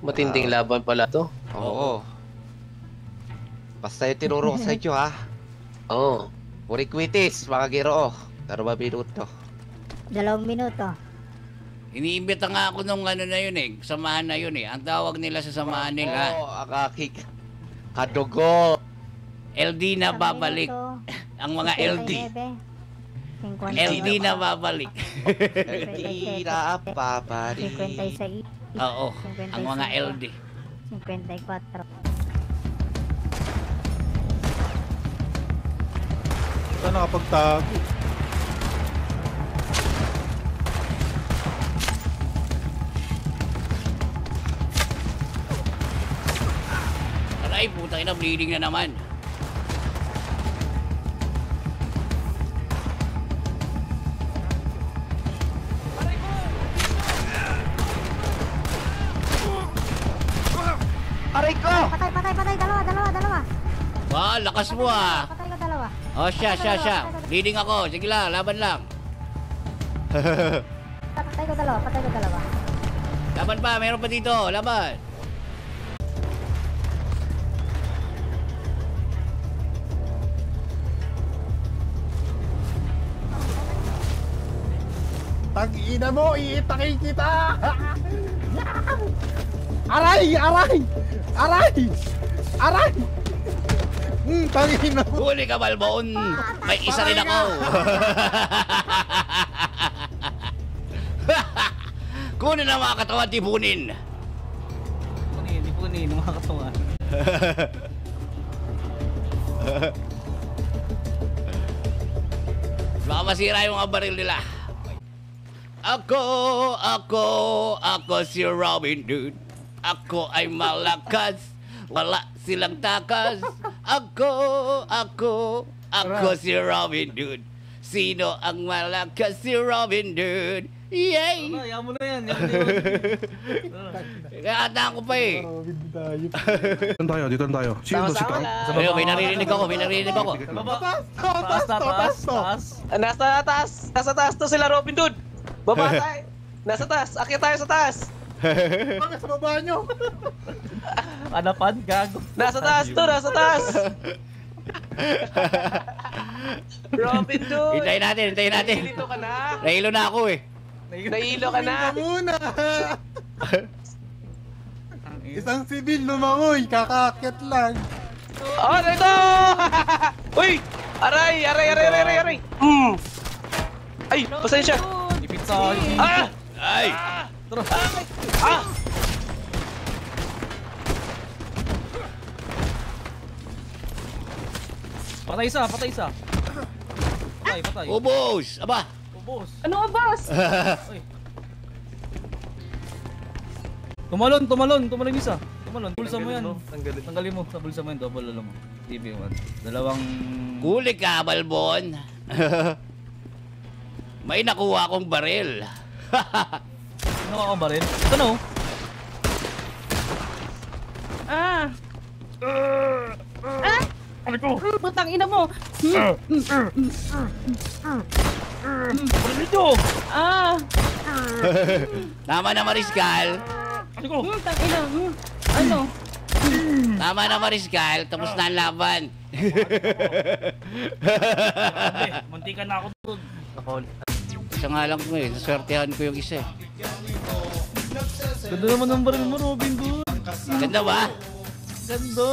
Matinding laban pala to. Oo. Basta yung tinuro ko sa inyo ha. Oo. Purikwitis, mga giro. Pero minuto. 2 minuto. Iniimbita nga ako nung ano na yun eh, samahan na yun eh. Ang tawag nila sa samahan nila, Oo, ang aking kadugo. LD na babalik. Ang mga LD. 59. LD na babalik. Hindi na babalik. 56. Oo, ang mga LD. 54. Saan nakapagtago? Aray, putang ina, bleeding na naman. Aray ko! Patay. Dalawa. Wah, lakas mo ah. Patay ko 2. Oh, siya. Bleeding ako. Sige lang, laban lang. Patay ko 2. Laban pa, meron pa dito. Laban. Tag-ina mo, iitakin kita! Aray! Tangina mo! Huli ka, Balbon. May isa rin ako. Kunin ang mga katawan, tipunin. Ipunin, mga katawan. Baka masira yung mga baril nila. Ako si Robin Hood. Ako ay malakas. Wala silang takas. Ako si Robin Hood. Sino ang malakas? Si Robin Hood. Yay! Ayaw mo na yan. Kaya ko pa eh. Dito tayo. Sino si Tang? Ayun, may narinig ako. Taas. Nasa taas to sila Robin Hood. Baba tayo. Nasa taas. Akyat tayo sa taas. Bakit sa baba nyo? Anapan, gago. Nasa taas. Robin Hood. Hintayin natin. Nahilo ka na. Nahilo na ako eh. Nahilo ka na. Muna! Isang sibil lumangoy, kakakit lang. Oh, dito! Uy! Aray! Ay, pasensya. Ipitsa. Ay! Tara. Patay isa. Patay. Ubos! Aba! Ubos. Ano ba, boss? Ay. Tumalon isa. Bulsa mo yan. Tanggalin mo sa bulsa mo yan. Double alam mo. TV1. Dalawang... Huli ka, Balbon. May nakuha akong baril. Ano ka ba rin? Ano? Ano ko? Putang ina mo! Ano dito? Tama na, Mariscal. Ano ko? Putang ina! Ano? Tama na, Mariscal. Tapos na ang laban. Muntikan na ako doon. Isa nga lang ko eh. Naswertehan ko yung isa eh. Ganda naman ng baril mo, Robin Hood. Ganda ba? Ganda.